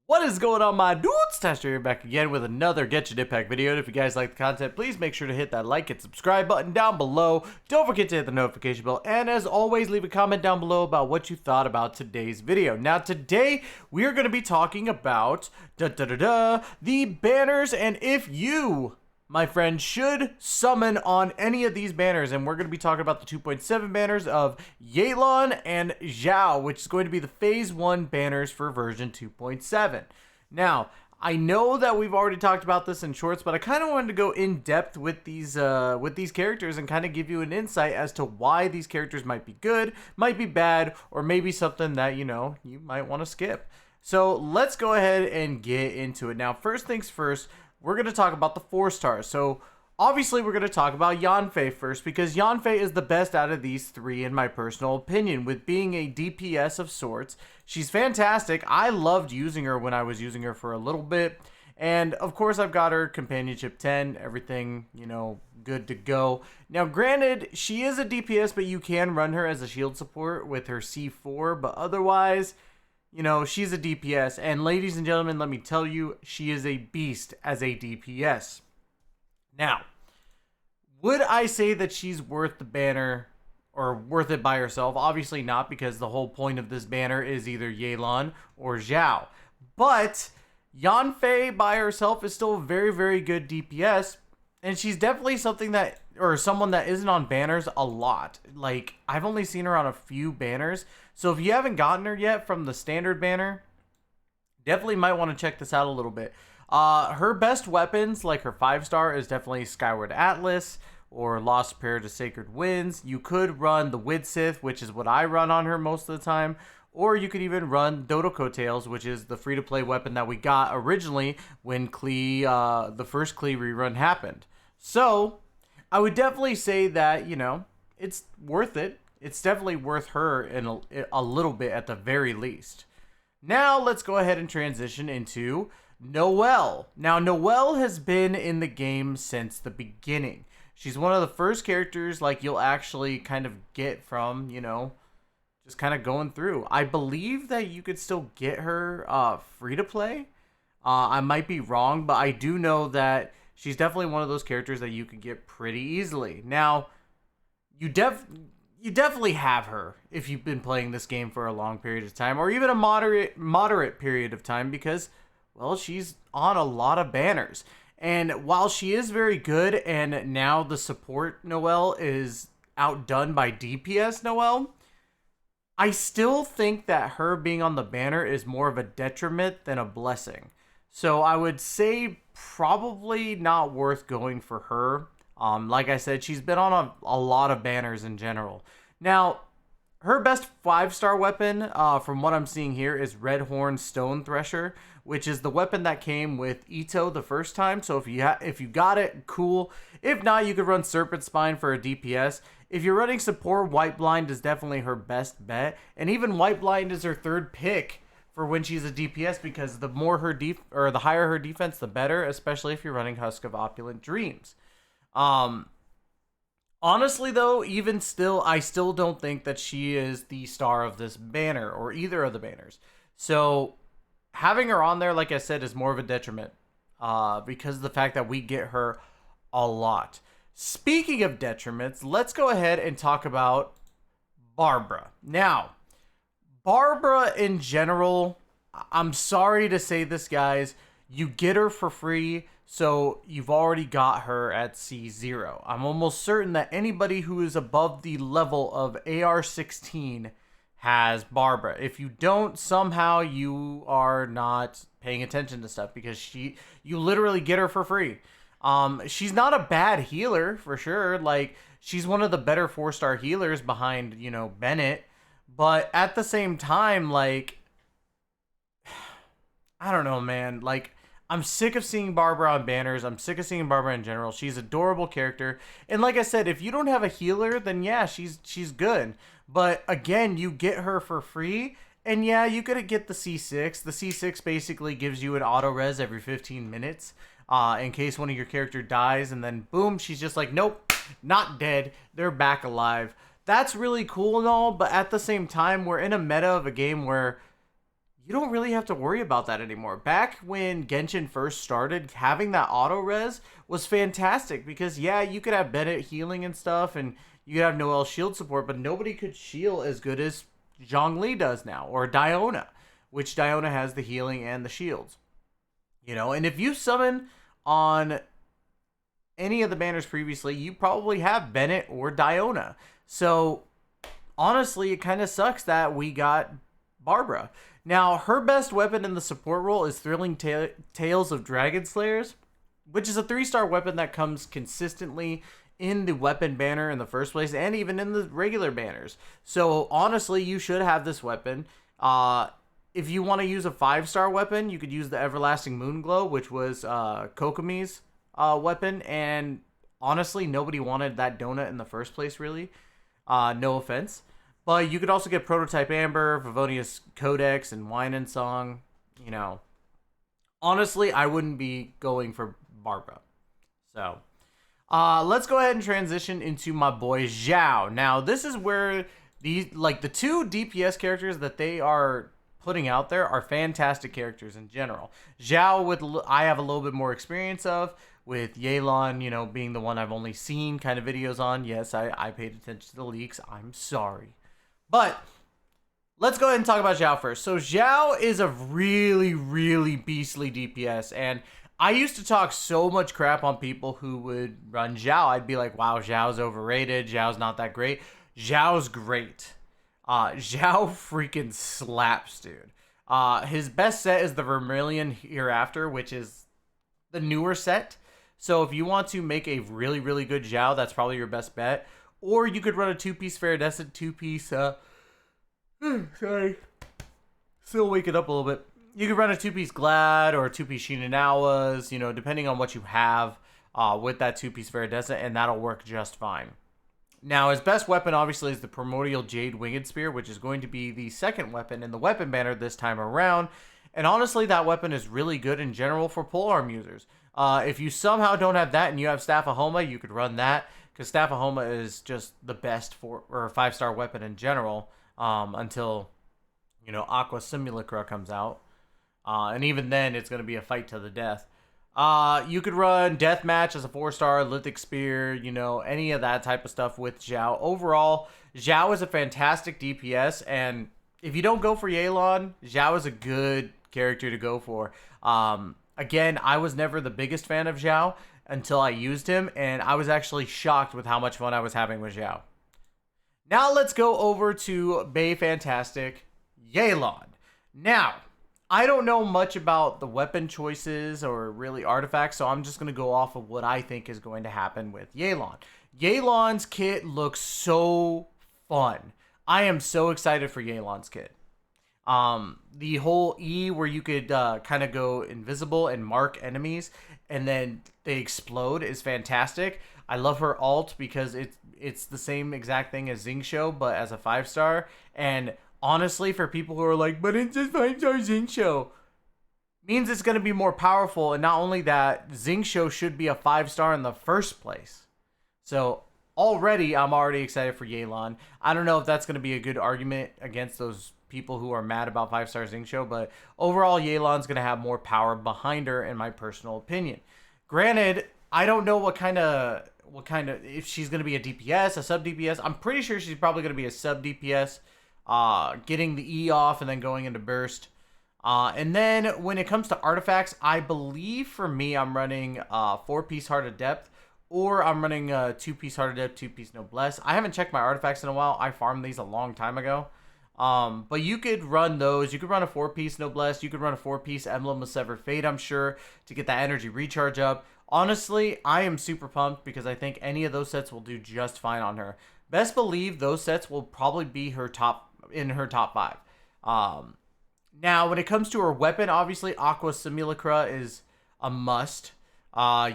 What is going on, my dudes? Tystra here, back again with another Get Your Impact video. And if you guys like the content, please make sure to hit that like and subscribe button down below. Don't forget to hit the notification bell. And as always, leave a comment down below about what you thought about today's video. Now, today, we are going to be talking about the banners, and if you, my friend, should summon on any of these banners. And we're going to be talking about the 2.7 banners of Yelan and Zhao, which is going to be the phase 1 banners for version 2.7. Now, I know that we've already talked about this in shorts, but I kind of wanted to go in depth with these characters and kind of give you an insight as to why these characters might be good, might be bad, or maybe something that, you might want to skip. So let's go ahead and get into it. Now, first things first, we're going to talk about the 4 stars. So obviously we're going to talk about Yanfei first, because Yanfei is the best out of these 3 in my personal opinion, with being a DPS of sorts. She's fantastic. I loved using her when I was using her for a little bit. And of course I've got her companionship 10, everything, good to go. Now granted, she is a DPS, but you can run her as a shield support with her C4, but otherwise, she's a DPS, and ladies and gentlemen, let me tell you, she is a beast as a DPS. Now, would I say that she's worth the banner or worth it by herself? Obviously not, because the whole point of this banner is either Yelan or Zhao. But Yanfei by herself is still a very, very good DPS, and she's definitely someone that isn't on banners a lot. Like, I've only seen her on a few banners. So if you haven't gotten her yet from the standard banner, definitely might want to check this out a little bit. Her best weapons, like her 5-star, is definitely Skyward Atlas or Lost Prayer to Sacred Winds. You could run the Widsith, which is what I run on her most of the time. Or you could even run Dodoko Tails, which is the free-to-play weapon that we got originally when the first Klee rerun happened. So I would definitely say that, it's worth it. It's definitely worth her in a little bit at the very least. Now let's go ahead and transition into Noelle. Now Noelle has been in the game since the beginning. She's one of the first characters like you'll actually kind of get from, just kind of going through. I believe that you could still get her free to play. I might be wrong, but I do know that she's definitely one of those characters that you could get pretty easily. Now, you definitely have her if you've been playing this game for a long period of time, or even a moderate period of time, because, well, she's on a lot of banners. And while she is very good, and now the support Noelle is outdone by DPS Noelle, I still think that her being on the banner is more of a detriment than a blessing. So I would say probably not worth going for her. Like I said, she's been on a lot of banners in general. Now, her best 5-star weapon, from what I'm seeing here, is Redhorn Stone Thresher, which is the weapon that came with Ito the first time. So if you got it, cool. If not, you could run Serpent Spine for a DPS. If you're running support, White Blind is definitely her best bet, and even White Blind is her 3rd pick for when she's a DPS, because the more the higher her defense, the better, especially if you're running Husk of Opulent Dreams. Honestly though, even still, I still don't think that she is the star of this banner or either of the banners. So having her on there, like I said, is more of a detriment, because of the fact that we get her a lot. Speaking of detriments, let's go ahead and talk about Barbara. Now, Barbara in general, I'm sorry to say this, guys, you get her for free, so you've already got her at C0. I'm almost certain that anybody who is above the level of AR16 has Barbara. If you don't, somehow you are not paying attention to stuff, because you literally get her for free. She's not a bad healer for sure. Like, she's one of the better 4-star healers behind, Bennett. But at the same time, like, I don't know, man. Like, I'm sick of seeing Barbara on banners. I'm sick of seeing Barbara in general. She's an adorable character. And like I said, if you don't have a healer, then yeah, she's good. But again, you get her for free. And yeah, you could get the C6. The C6 basically gives you an auto res every 15 minutes. In case one of your character dies, and then boom, she's just like, nope, not dead. They're back alive. That's really cool and all, but at the same time, we're in a meta of a game where you don't really have to worry about that anymore. Back when Genshin first started, having that auto res was fantastic because, yeah, you could have Bennett healing and stuff, and you could have Noelle shield support, but nobody could shield as good as Zhongli does now, or Diona, which Diona has the healing and the shields. You know, and if you summon on any of the banners previously, you probably have Bennett or Diona. So, honestly, it kind of sucks that we got Barbara. Now, her best weapon in the support role is Thrilling Tales of Dragon Slayers, which is a 3-star weapon that comes consistently in the weapon banner in the first place and even in the regular banners. So, honestly, you should have this weapon. If you want to use a 5-star weapon, you could use the Everlasting Moonglow, which was Kokomi's weapon. And honestly, nobody wanted that donut in the first place, really. No offense. But you could also get Prototype Amber, Favonius Codex, and Wine and Song. You know, honestly, I wouldn't be going for Barbara. So, let's go ahead and transition into my boy Xiao. Now, this is where the two DPS characters that they are putting out there are fantastic characters in general. Xiao, I have a little bit more experience of, with Yelan, you know, being the one I've only seen kind of videos on. Yes, I paid attention to the leaks. I'm sorry. But let's go ahead and talk about Xiao first. So Xiao is a really, really beastly DPS. And I used to talk so much crap on people who would run Xiao. I'd be like, wow, Xiao's overrated. Xiao's not that great. Xiao's great. Xiao freaking slaps, dude. His best set is the Vermilion Hereafter, which is the newer set. So if you want to make a really, really good Xiao, that's probably your best bet. Or you could run a 2-piece Faradescent, 2-piece, sorry. Still waking up a little bit. You could run a 2-piece Glad or a 2-piece Shinanawas, you know, depending on what you have with that 2-piece Faradescent, and that'll work just fine. Now, his best weapon, obviously, is the Primordial Jade Winged Spear, which is going to be the second weapon in the weapon banner this time around. And honestly, that weapon is really good in general for polearm users. If you somehow don't have that and you have Staff of Homa, you could run that, because Staff of Homa is just the best for or 5-star weapon in general until, you know, Aqua Simulacra comes out. And even then, it's going to be a fight to the death. You could run Deathmatch as a 4-star, Lithic Spear, you know, any of that type of stuff with Xiao. Overall, Xiao is a fantastic DPS, and if you don't go for Yelan, Xiao is a good character to go for. Again, I was never the biggest fan of Xiao until I used him, and I was actually shocked with how much fun I was having with Xiao. Now let's go over to Bay Fantastic Yelan. Now, I don't know much about the weapon choices or really artifacts, so I'm just going to go off of what I think is going to happen with Yelan. Yelan's kit looks so fun. I am so excited for Yelan's kit. The whole E where you could kind of go invisible and mark enemies and then they explode is fantastic. I love her alt because it's the same exact thing as Xingqiu, but as a 5-star. And honestly, for people who are like, but it's just 5-star Xingqiu, means it's going to be more powerful. And not only that, Xingqiu should be a 5-star in the first place. So already, I'm already excited for Yelan. I don't know if that's going to be a good argument against those people who are mad about 5-star Xingqiu, but overall, Yelan's going to have more power behind her, in my personal opinion. Granted, I don't know what kind of, if she's going to be a DPS, a sub DPS. I'm pretty sure she's probably going to be a sub DPS, getting the E off and then going into burst. And then when it comes to artifacts, I believe for me, I'm running 4-piece Heart of Depth, or I'm running a 2-piece Heart of Depth, 2-piece Noblesse. I haven't checked my artifacts in a while. I farmed these a long time ago. But you could run those. You could run a 4-piece Noblesse. You could run a 4-piece Emblem of Severed Fate, I'm sure, to get that energy recharge up. Honestly, I am super pumped because I think any of those sets will do just fine on her. Best believe those sets will probably be her top 5. Now, when it comes to her weapon, obviously, Aqua Simulacra is a must.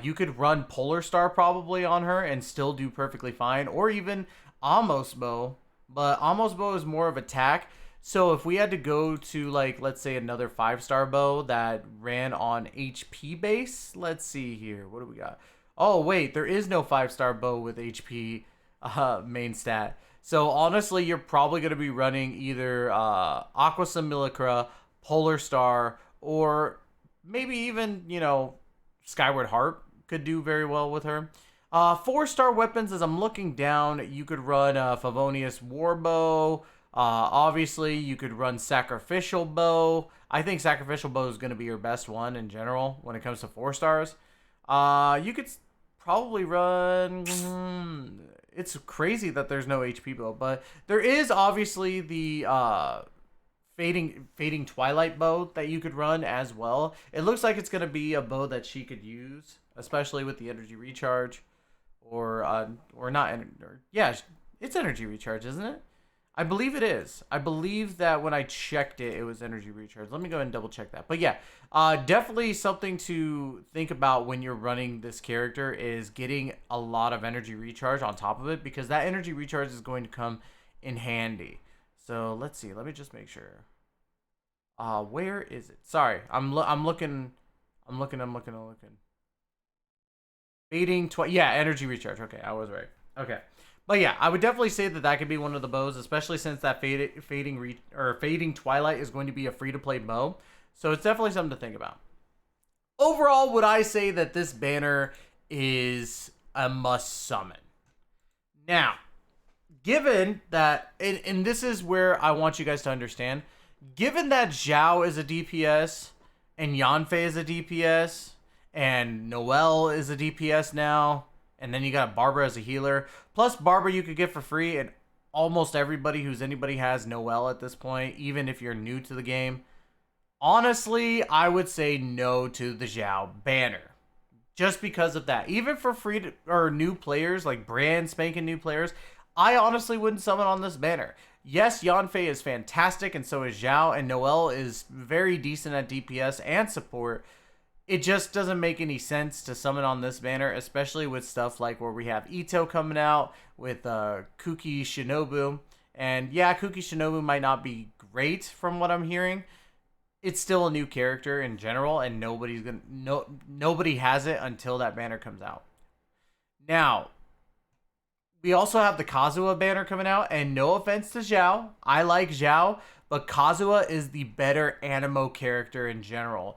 You could run Polar Star probably on her and still do perfectly fine, or even Amos Bow. But Amos Bow is more of attack. So if we had to go to, like, let's say another 5-star bow that ran on HP base, let's see here. What do we got? Oh, wait, there is no 5-star bow with HP main stat. So honestly, you're probably going to be running either Aqua Simulacra, Polar Star, or maybe even, Skyward Harp could do very well with her. 4-star weapons, as I'm looking down, you could run Favonius Warbow. Obviously, you could run Sacrificial Bow. I think Sacrificial Bow is going to be your best one in general when it comes to 4 stars. You could probably run... It's crazy that there's no HP bow, but there is obviously the fading Twilight bow that you could run as well. It looks like it's going to be a bow that she could use, especially with the energy recharge. Or not, yeah, it's energy recharge, isn't it? I believe it is. I believe that when I checked it, it was energy recharge. Let me go ahead and double check that. But yeah, definitely something to think about when you're running this character is getting a lot of energy recharge on top of it, because that energy recharge is going to come in handy. So let's see. Let me just make sure. Where is it? Sorry, I'm looking. Yeah, energy recharge. Okay, I was right. Okay. But yeah, I would definitely say that could be one of the bows, especially since that fading Twilight is going to be a free-to-play bow. So it's definitely something to think about. Overall, would I say that this banner is a must summon? Now, given that, and this is where I want you guys to understand, given that Zhao is a DPS and Yanfei is a DPS and Noelle is a DPS now, and then you got Barbara as a healer. Plus, Barbara you could get for free, and almost everybody anybody has Noelle at this point, even if you're new to the game. Honestly, I would say no to the Zhao banner. Just because of that. Even for new players, like brand spanking new players, I honestly wouldn't summon on this banner. Yes, Yanfei is fantastic, and so is Zhao, and Noelle is very decent at DPS and support. It just doesn't make any sense to summon on this banner, especially with stuff like where we have Ito coming out with Kuki Shinobu. And yeah, Kuki Shinobu might not be great from what I'm hearing. It's still a new character in general, and nobody has it until that banner comes out. Now, we also have the Kazuha banner coming out, and no offense to Zhao, I like Zhao, but Kazuha is the better Anemo character in general.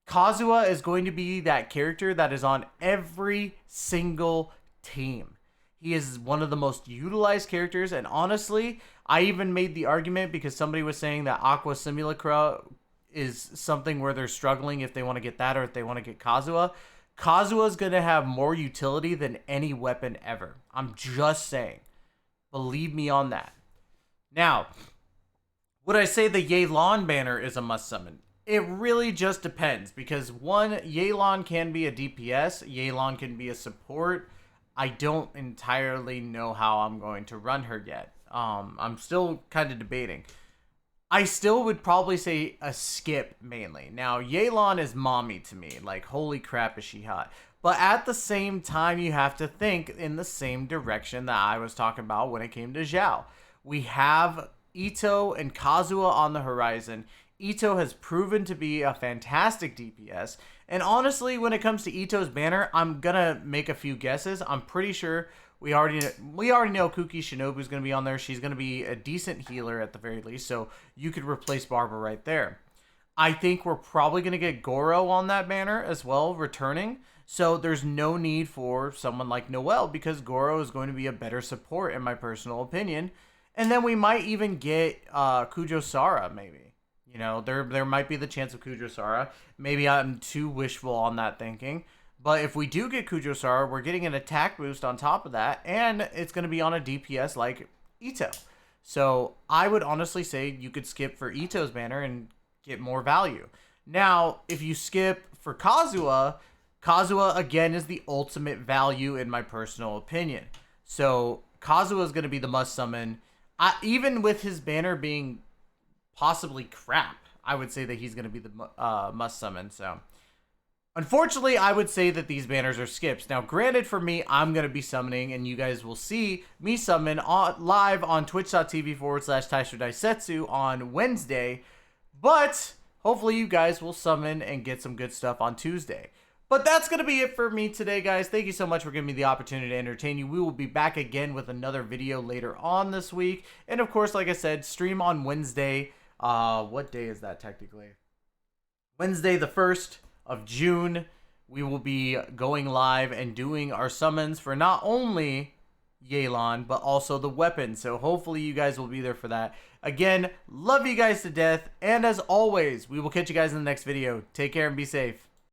Kazuha is going to be that character that is on every single team. He is one of the most utilized characters, and honestly, I even made the argument because somebody was saying that Aqua Simulacra is something where they're struggling if they want to get that or if they want to get Kazuha. Kazuha is going to have more utility than any weapon ever. I'm just saying. Believe me on that. Now, would I say the Yelan banner is a must summon? It really just depends, because one, Yelan can be a DPS, Yelan can be a support. I don't entirely know how I'm going to run her yet. I'm still kind of debating. I still would probably say a skip mainly. Now, Yelan is mommy to me. Like, holy crap, is she hot. But at the same time, you have to think in the same direction that I was talking about when it came to Zhao. We have Ito and Kazuha on the horizon. Ito has proven to be a fantastic DPS. And honestly, when it comes to Ito's banner, I'm going to make a few guesses. I'm pretty sure we already know Kuki Shinobu is going to be on there. She's going to be a decent healer at the very least. So you could replace Barbara right there. I think we're probably going to get Goro on that banner as well, returning. So there's no need for someone like Noelle, because Goro is going to be a better support in my personal opinion. And then we might even get Kujo Sara maybe. You know, there might be the chance of Kujo Sara. Maybe I'm too wishful on that thinking. But if we do get Kujo Sara, we're getting an attack boost on top of that. And it's going to be on a DPS like Ito. So I would honestly say you could skip for Ito's banner and get more value. Now, if you skip for Kazuha, Kazuha again is the ultimate value in my personal opinion. So Kazuha is going to be the must summon. Even with his banner being possibly crap, I would say that he's going to be the must summon. So unfortunately, I would say that these banners are skips. Now, granted, for me, I'm going to be summoning, and you guys will see me summon live on twitch.tv/Tystra Daisetsu on Wednesday. But hopefully you guys will summon and get some good stuff on Tuesday. But that's going to be it for me today, guys. Thank you so much for giving me the opportunity to entertain you. We will be back again with another video later on this week. And of course, like I said, stream on Wednesday. What day is that technically? Wednesday the 1st of June. We will be going live and doing our summons for not only Yelan, but also the weapon. So hopefully you guys will be there for that. Again, love you guys to death. And as always, we will catch you guys in the next video. Take care and be safe.